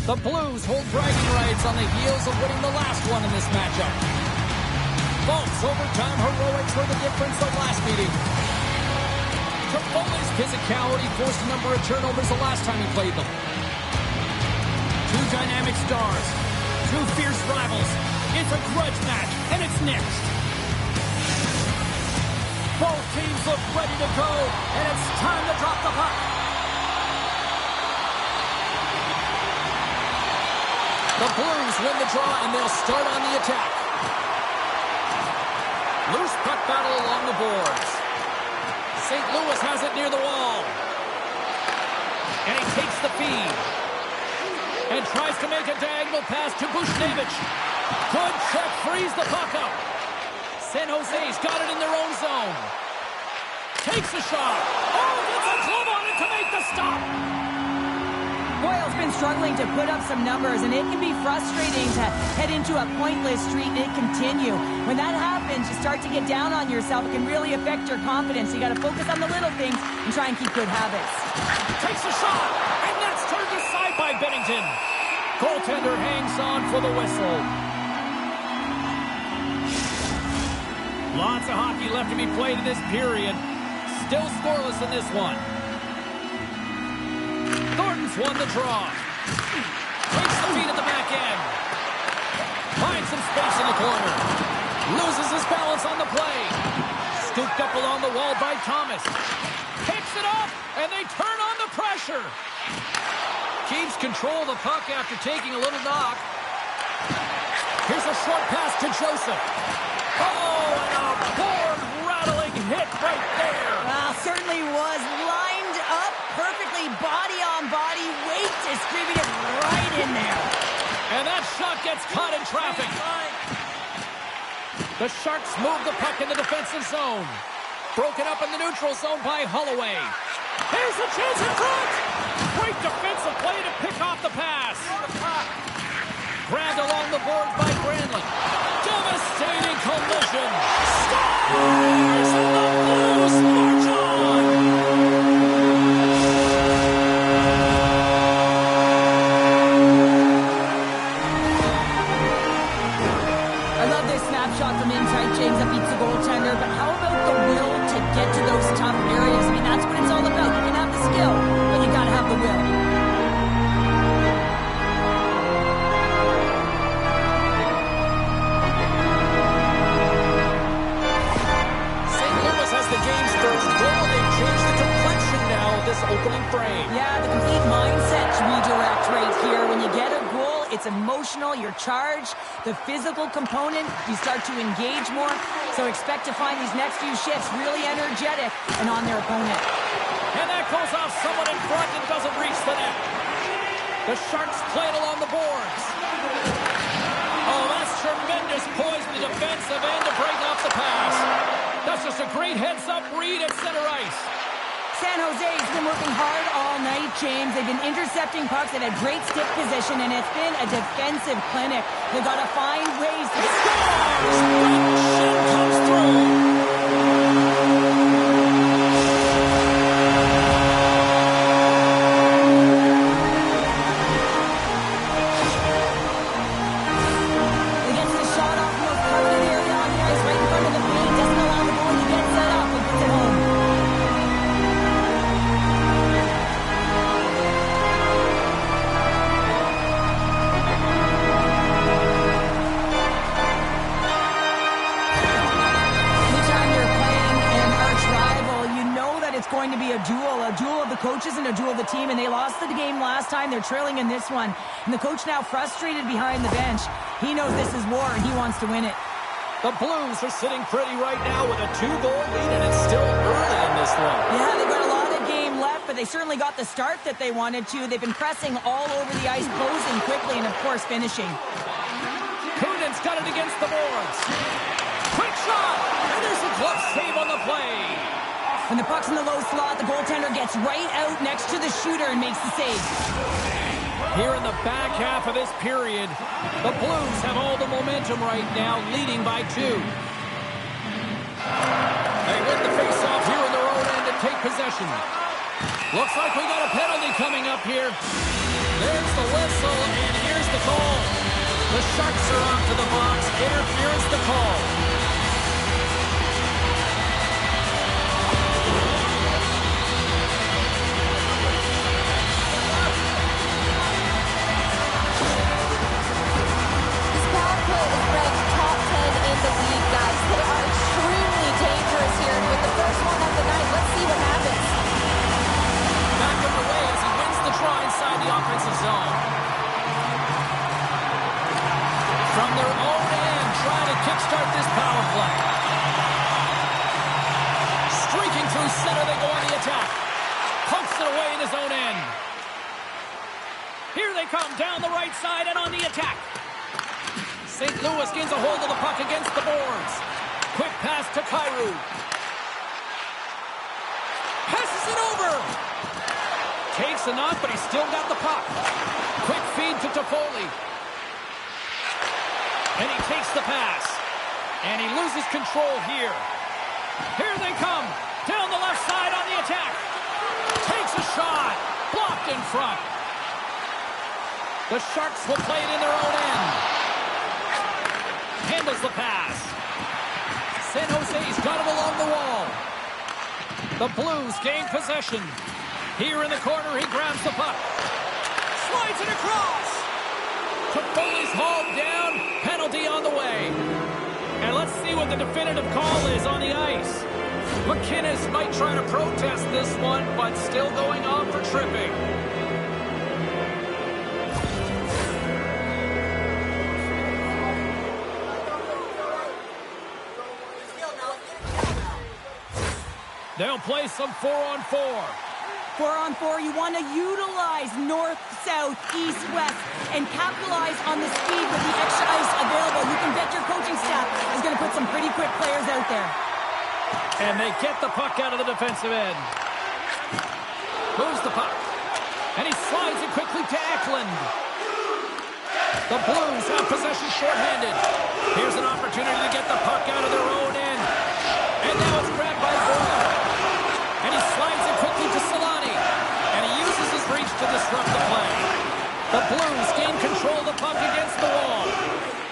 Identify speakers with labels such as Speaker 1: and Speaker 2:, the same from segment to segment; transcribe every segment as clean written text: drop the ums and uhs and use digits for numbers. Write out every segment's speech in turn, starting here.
Speaker 1: The Blues hold bragging rights on the heels of winning the last one in this matchup. Vault's overtime heroics were the difference of last meeting. Tripoli's physicality forced a number of turnovers the last time he played them. Two dynamic stars, two fierce rivals. It's a grudge match, and it's next. Both teams look ready to go, and it's time to drop the puck. The Blues win the draw, and they'll start on the attack. Loose puck battle along the boards. St. Louis has it near the wall. And he takes the feed. And tries to make a diagonal pass to Buchnevich. Good check, frees the puck up. San Jose's got it in their own zone. Takes a shot. Oh, gets a glove on it to make the stop.
Speaker 2: Boyle's been struggling to put up some numbers, and it can be frustrating to head into a pointless streak and continue. When that happens, you start to get down on yourself. It can really affect your confidence. You got to focus on the little things and try and keep good habits.
Speaker 1: Takes a shot, and that's turned aside by Bennington. Goaltender hangs on for the whistle. Lots of hockey left to be played in this period. Still scoreless in this one. Thornton's won the draw. Takes the feed at the back end. Finds some space in the corner. Loses his balance on the play. Scooped up along the wall by Thomas. Picks it up, and they turn on the pressure. Keeps control of the puck after taking a little knock. Here's a short pass to Joseph. Oh, and a board-rattling hit right there.
Speaker 2: Well, certainly was lined up perfectly, body on body, weight distributed right in there.
Speaker 1: And that shot gets caught in traffic. The Sharks move the puck in the defensive zone. Broken up in the neutral zone by Holloway. Here's a chance in front. Great defensive play to pick off the pass. Grabbed along the boards by Granlund. Devastating collision. Stars! And the Blues march on!
Speaker 2: I love this snapshot from inside. James that beats the goaltender, but how about the will to get to those tough areas? I mean, that's what it's all about. You can have the skill, but you gotta have the will.
Speaker 1: The game's first goal. They've changed the complexion now of this opening frame.
Speaker 2: Yeah, the complete mindset redirect right here. When you get a goal, it's emotional, you're charged. The physical component, you start to engage more. So expect to find these next few shifts really energetic and on their opponent.
Speaker 1: And that goes off someone in front and doesn't reach the net. The Sharks play it along the boards. Oh, that's tremendous poise in the defensive end to break off the pass. That's just a great heads-up read at center ice.
Speaker 2: San Jose's been working hard all night, James. They've been intercepting pucks at a great stick position, and it's been a defensive clinic. They've got to find ways to score.
Speaker 1: Shin comes through.
Speaker 2: Coaches and a duel of the team, and they lost the game last time. They're trailing in this one, and the coach now frustrated behind the bench. He knows this is war, and he wants to win it.
Speaker 1: The Blues are sitting pretty right now with a 2-goal lead, and it's still early in this one.
Speaker 2: Yeah, they've got a lot of game left, but they certainly got the start that they wanted to. They've been pressing all over the ice, closing quickly, and of course finishing.
Speaker 1: Kunin's got it against the boards. Quick shot, and there's a glove save on the play.
Speaker 2: When the puck's in the low slot, the goaltender gets right out next to the shooter and makes the save.
Speaker 1: Here in the back half of this period, the Blues have all the momentum right now, leading by 2. They win the faceoff here in their own end to take possession. Looks like we got a penalty coming up here. There's the whistle, and here's the call. The Sharks are off to the box. Interference the call.
Speaker 3: This power play is ranked top 10 in the league, guys. They are extremely dangerous here. And with the first one of the night, let's see what happens.
Speaker 1: Back underway as he wins the draw inside the offensive zone. From their own end, trying to kickstart this power play. Streaking through center, they go on the attack. Pumps it away in his own end. Here they come down the right side and on the attack. St. Louis gains a hold of the puck against the boards. Quick pass to Kyrou. Passes it over. Takes enough, but he's still got the puck. Quick feed to Toffoli. And he takes the pass. And he loses control here. Here they come. Down the left side on the attack. Takes a shot. Blocked in front. The Sharks will play it in their own end. Handles the pass. San Jose's got it along the wall. The Blues gain possession. Here in the corner, he grabs the puck. Slides it across. Toffoli's hauled down. Penalty on the way. And let's see what the definitive call is on the ice. McInnes might try to protest this one, but still going on for tripping. They'll play some 4-on-4.
Speaker 2: 4-on-4, you want to utilize north, south, east, west, and capitalize on the speed with the extra ice available. You can bet your coaching staff is going to put some pretty quick players out there.
Speaker 1: And they get the puck out of the defensive end. Moves the puck. And he slides it quickly to Eklund. The Blues have possession shorthanded. Here's an opportunity to get the puck out of their own end. And now it's grabbed by Boyle. And he slides it quickly to Solani. And he uses his reach to disrupt the play. The Blues gain control of the puck against the wall.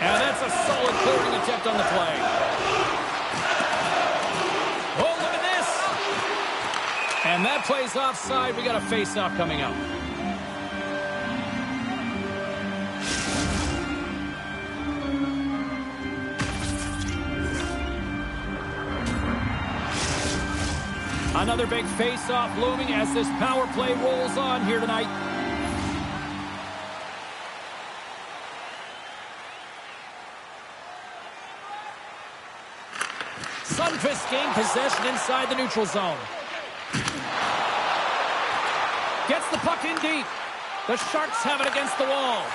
Speaker 1: And that's a solid clearing attempt on the play. Oh, look at this. And that play's offside. We got a face-off coming up. Another big face-off looming as this power play rolls on here tonight. Sundqvist gained possession inside the neutral zone. Gets the puck in deep. The Sharks have it against the wall.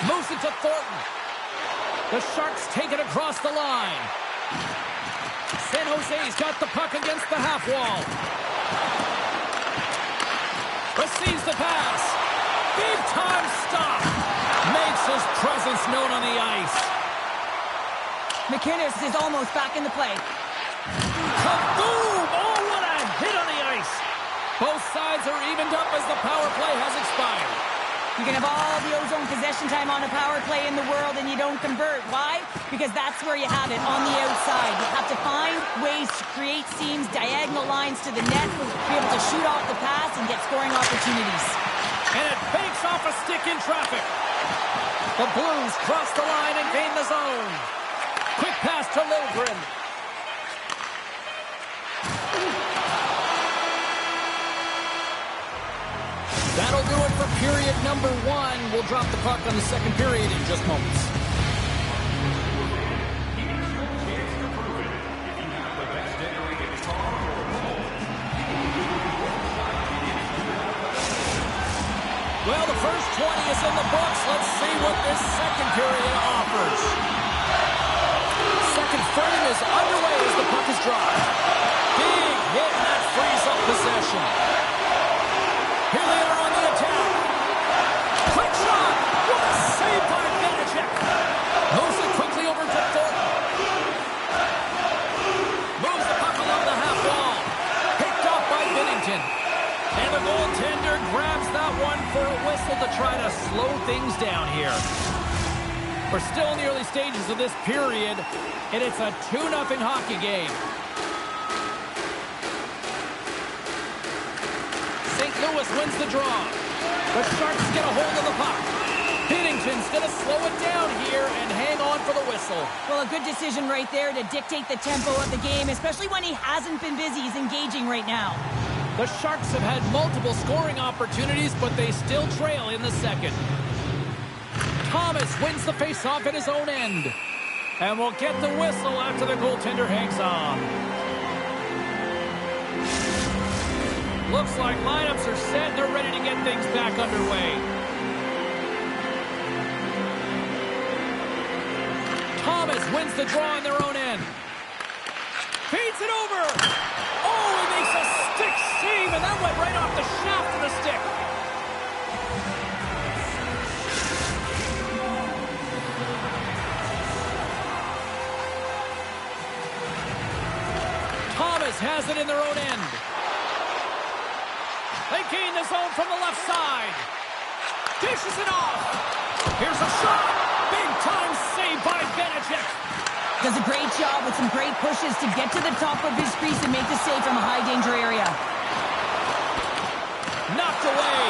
Speaker 1: Moves it to Thornton. The Sharks take it across the line. San Jose's got the puck against the half wall. Receives the pass. Big time stop. Makes his presence known on the ice.
Speaker 2: McInnes is almost back in the play.
Speaker 1: Kaboom! Oh, what a hit on the ice. Both sides are evened up as the power play has expired.
Speaker 2: You can have all the ozone possession time on a power play in the world and you don't convert. Why? Because that's where you have it, on the outside. You have to find ways to create seams, diagonal lines to the net, be able to shoot off the pass and get scoring opportunities.
Speaker 1: And it banks off a stick in traffic. The Blues cross the line and gain the zone. Quick pass to Liljegren. That'll do it for period number one. We'll drop the puck on the second period in just moments. Well, the first 20 is in the books. Let's see what this second period offers. Second frame is underway as the puck is dropped. Big hit, and that frees up possession. Here they are on the attack. Quick shot. What a save by Vanacek. Moves it quickly over to Thornton. Moves the puck along the half wall. Picked off by Binnington. And the goaltender grabs that one for a whistle to try to slow things down here. We're still in the early stages of this period, and it's a 2-0 hockey game. St. Louis wins the draw. The Sharks get a hold of the puck. Binnington's going to slow it down here and hang on for the whistle.
Speaker 2: Well, a good decision right there to dictate the tempo of the game, especially when he hasn't been busy. He's engaging right now.
Speaker 1: The Sharks have had multiple scoring opportunities, but they still trail in the second. Thomas wins the faceoff at his own end. And will get the whistle after the goaltender hangs on. Looks like lineups are set. They're ready to get things back underway. Thomas wins the draw on their own end. Feeds it over. Oh, he makes a stick save, and that went right off the shaft of the stick. Thomas has it in their own end. They gain the zone from the left side. Dishes it off. Here's a shot. Big time save by Benedict.
Speaker 2: Does a great job with some great pushes to get to the top of his crease and make the save from a high danger area.
Speaker 1: Knocked away.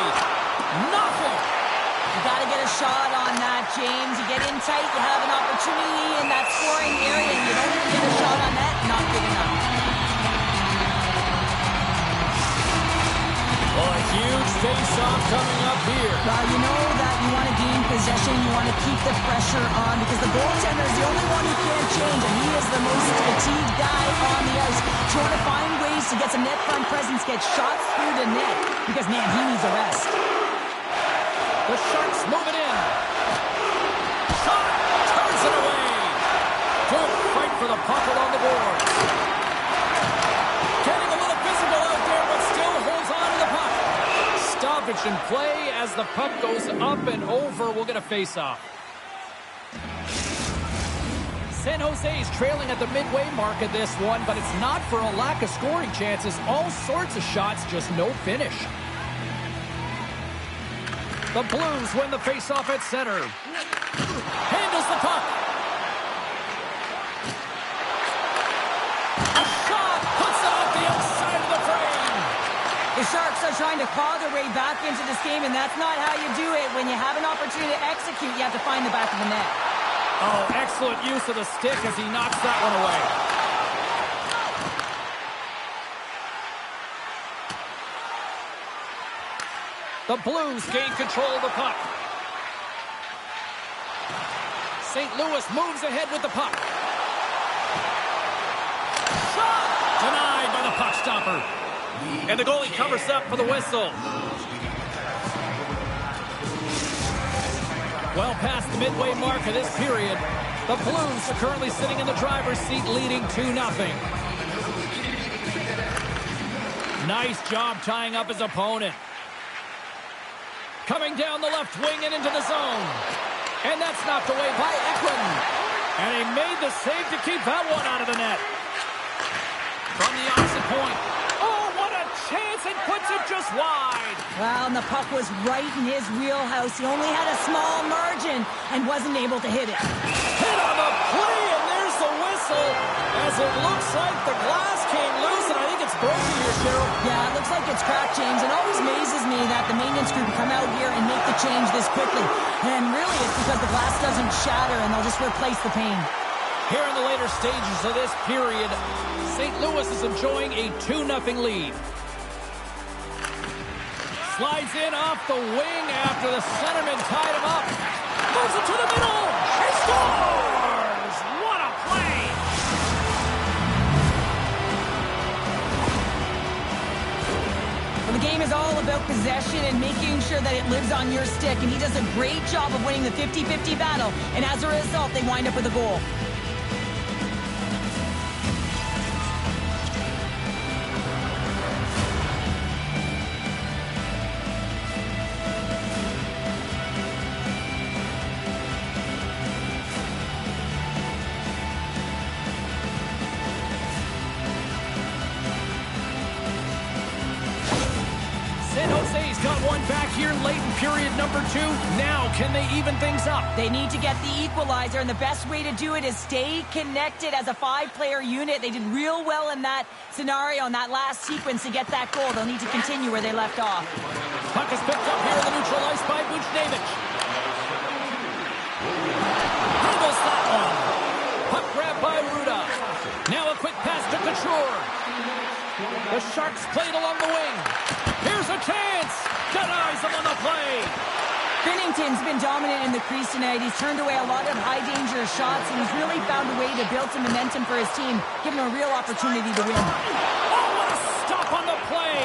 Speaker 1: Nothing.
Speaker 2: You got to get a shot on that, James. You get in tight, you have an opportunity in that scoring area, and you don't even get a shot on that. Not good enough.
Speaker 1: Well, a huge face-off coming up here.
Speaker 2: Well, you know that you want to gain possession, you want to keep the pressure on, because the goaltender is the only one who can't change, and he is the most fatigued guy on the ice. So you want to find ways to get some net front presence, get shots through the net, because, man, he needs a rest.
Speaker 1: The Sharks move it in. Shot! Turns it away. Good fight for the puck along the boards. Getting a little physical out there, but still holds on to the puck. Stoppage in play as the puck goes up and over. We'll get a face-off. San Jose is trailing at the midway mark of this one, but it's not for a lack of scoring chances. All sorts of shots, just no finish. The Blues win the face-off at center. Handles the puck. A shot puts it off the outside of the frame.
Speaker 2: The Sharks are trying to claw their way back into this game, and that's not how you do it. When you have an opportunity to execute, you have to find the back of the net.
Speaker 1: Oh, excellent use of the stick as he knocks that one away. The Blues gain control of the puck. St. Louis moves ahead with the puck. Shot! Denied by the puck stopper. And the goalie covers up for the whistle. Well past the midway mark of this period, the Blues are currently sitting in the driver's seat leading 2-0. Nice job tying up his opponent. Coming down the left wing and into the zone. And that's knocked away by Eklund. And he made the save to keep that one out of the net. From the opposite point. Oh, what a chance. It puts it just wide.
Speaker 2: Well, and the puck was right in his wheelhouse. He only had a small margin and wasn't able to hit it.
Speaker 1: Hit on the play, and there's the whistle. As it looks like the glass came loose, and I think it's broken here, Cheryl.
Speaker 2: Yeah, it looks like it's cracked, James. It always amazes me that the maintenance crew can come out here and make the change this quickly. And really, it's because the glass doesn't shatter, and they'll just replace the pane.
Speaker 1: Here in the later stages of this period, St. Louis is enjoying a 2-0 lead. Slides in off the wing after the centerman tied him up. Moves it to the middle. He scores! What a play!
Speaker 2: Well, the game is all about possession and making sure that it lives on your stick, and he does a great job of winning the 50-50 battle, and as a result, they wind up with a goal.
Speaker 1: San Jose's got one back here late in period number 2. Now, can they even things up?
Speaker 2: They need to get the equalizer, and the best way to do it is stay connected as a 5-player unit. They did real well in that scenario, in that last sequence to get that goal. They'll need to continue where they left off.
Speaker 1: Puck is picked up here in the neutral ice by Buchnevich. Handles that one. Puck grabbed by Ruda. Now a quick pass to Couture. The Sharks played along the wing. Here's a chance. Denies them on the play.
Speaker 2: Binnington's been dominant in the crease tonight. He's turned away a lot of high-danger shots, and he's really found a way to build some momentum for his team, giving him a real opportunity to win.
Speaker 1: Oh, what a stop on the play.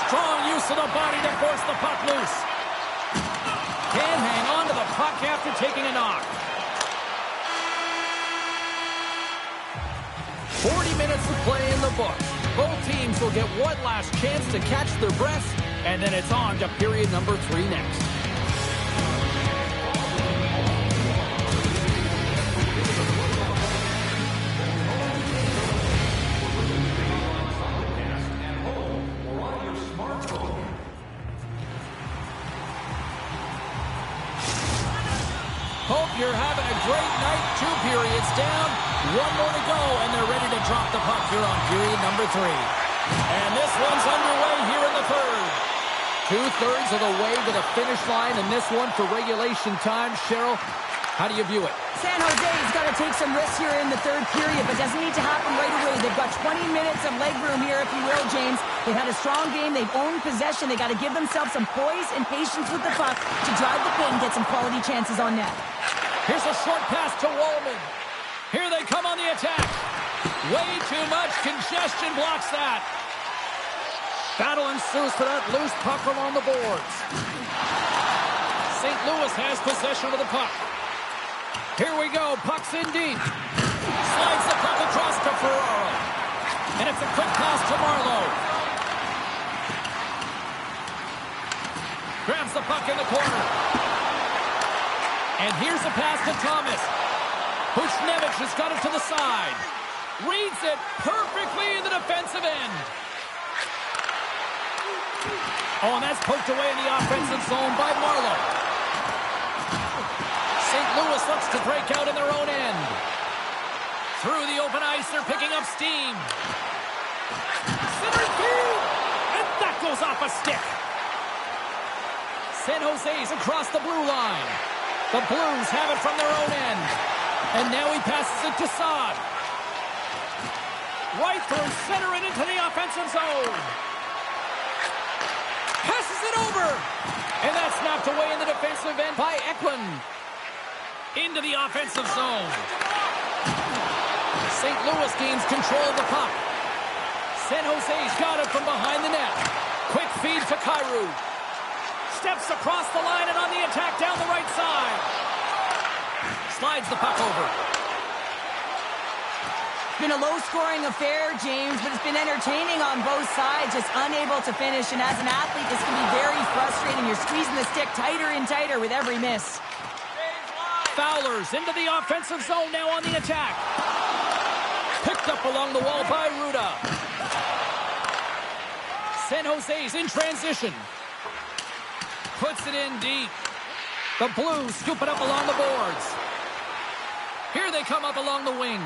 Speaker 1: Strong use of the body to force the puck loose. Can hang on to the puck after taking a knock. 40 minutes of play in the book. Both teams will get one last chance to catch their breaths, and then it's on to period number 3 next. Hope you're having a great night. 2 periods down. 1 more to go, and they're ready to drop the puck here on period number 3. And this one's underway here in the 3rd. 2/3 of the way to the finish line, and this one for regulation time. Cheryl, how do you view it?
Speaker 2: San Jose's got to take some risks here in the 3rd period, but doesn't need to happen right away. They've got 20 minutes of leg room here, if you will, James. They've had a strong game. They've owned possession. They got to give themselves some poise and patience with the puck to drive the paint and get some quality chances on net.
Speaker 1: Here's a short pass to Wallman. Here they come on the attack. Way too much congestion blocks that. Battle ensues for that loose puck along the boards. St. Louis has possession of the puck. Here we go. Puck's in deep. Slides the puck across to Ferraro. And it's a quick pass to Marleau. Grabs the puck in the corner. And here's a pass to Thomas. Buchnevich has got it to the side. Reads it perfectly in the defensive end. Oh, and that's poked away in the offensive zone by Marleau. St. Louis looks to break out in their own end. Through the open ice, they're picking up steam. Center field! And that goes off a stick. San Jose's across the blue line. The Blues have it from their own end. And now he passes it to Saad. Right through center and into the offensive zone. Passes it over. And that's knocked away in the defensive end by Eklund. Into the offensive zone. St. Louis gains control of the puck. San Jose's got it from behind the net. Quick feed to Kyrou. Steps across the line and on the attack down the right side. Slides the puck over.
Speaker 2: It's been a low-scoring affair, James, but it's been entertaining on both sides, just unable to finish. And as an athlete, this can be very frustrating. You're squeezing the stick tighter and tighter with every miss.
Speaker 1: Fowler's into the offensive zone now on the attack. Picked up along the wall by Ruda. San Jose's in transition. Puts it in deep. The Blues scoop it up along the boards. Here they come up along the wing.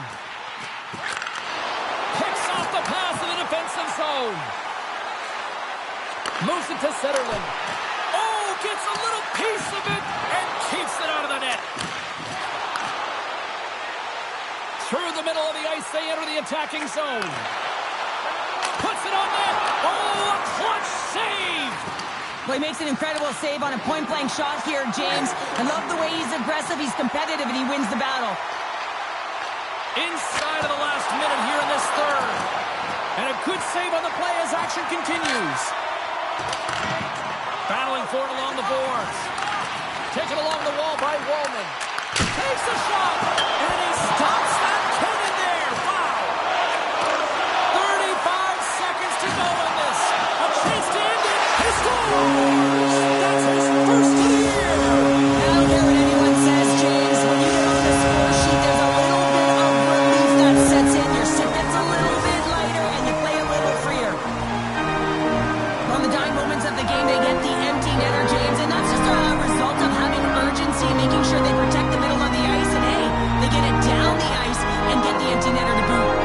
Speaker 1: Picks off the pass in the defensive zone. Moves it to Zetterlund. Oh, gets a little piece of it and keeps it out of the net. Through the middle of the ice, they enter the attacking zone. Puts it on net. Oh, a clutch save.
Speaker 2: Well, he makes an incredible save on a point-blank shot here, James. I love the way he's aggressive, he's competitive, and he wins the battle.
Speaker 1: Inside of the last minute here in this 3rd. And a good save on the play as action continues. Battling for it along the boards. Taken along the wall by Wallman. Takes a shot, and he stops that cannon there. Wow. 35 seconds to go in this. A chance to end it. He scores! That's his first of the year.
Speaker 2: I don't care what anyone says, James. When you get on the score sheet, there's a little bit of relief that sets in. Your step gets a little bit lighter, and you play a little freer. On the dying moments of the game, they get the empty netter, James, and that's just a result of having urgency, making sure they protect the middle of the ice, and hey, they get it down the ice and get the empty netter to boot.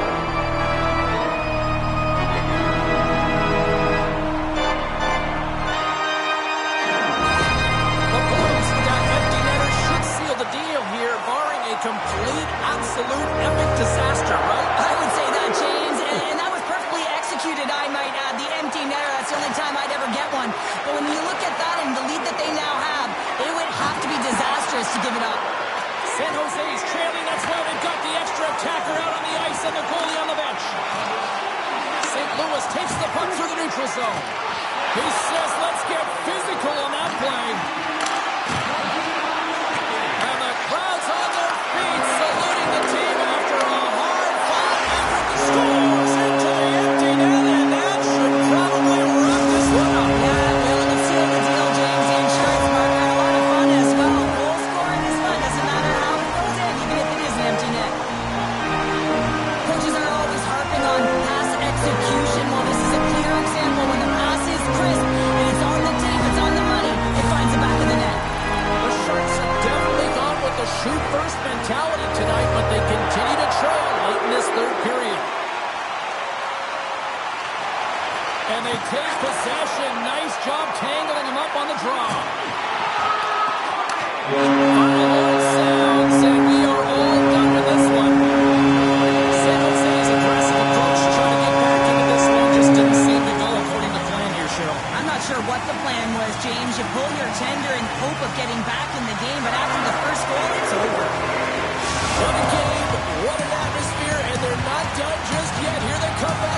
Speaker 1: The Blues, that empty netter should seal the deal here, barring a complete, absolute, epic disaster, right?
Speaker 2: I would say that, James, and that was perfectly executed, I might add. The empty netter, that's the only time I'd ever get one. But when you look at that and the lead that they now have, it would have to be disastrous to give it up.
Speaker 1: San Jose's trailing, that's why they've got the extra attacker out on the ice and the goalie on the bench. St. Louis takes the puck through the neutral zone. He says, let's get physical on that play. And the crowd's on their feet, saluting the team after a hard-fought effort to scores into the empty net, and that should probably wrap this one up.
Speaker 2: Yeah, well, let's seal the deal, James. The insurance market had a lot of fun as well. Goal scoring is fun. Doesn't matter how it goes in, even if it is an empty net. Coaches are always harping on pass execution. Well, this is a clear example. When the pass is crisp and it's on the tape, it's on the money, it finds the back of the net.
Speaker 1: The Sharks have definitely gone with the shoot-first mentality tonight, but they continue to trail late in this third period. And they take possession. Nice job tangling him up on the draw. Final horn sounds, and we are all done with this one. San Jose's aggressive approach to try to get back into this one just didn't seem to go according to plan here, Cheryl.
Speaker 2: I'm not sure what the plan was, James. You pull your tender in hope of getting back in the game, but after the first goal, it's over.
Speaker 1: What a game, what an atmosphere, and they're not done just yet. Here they come back.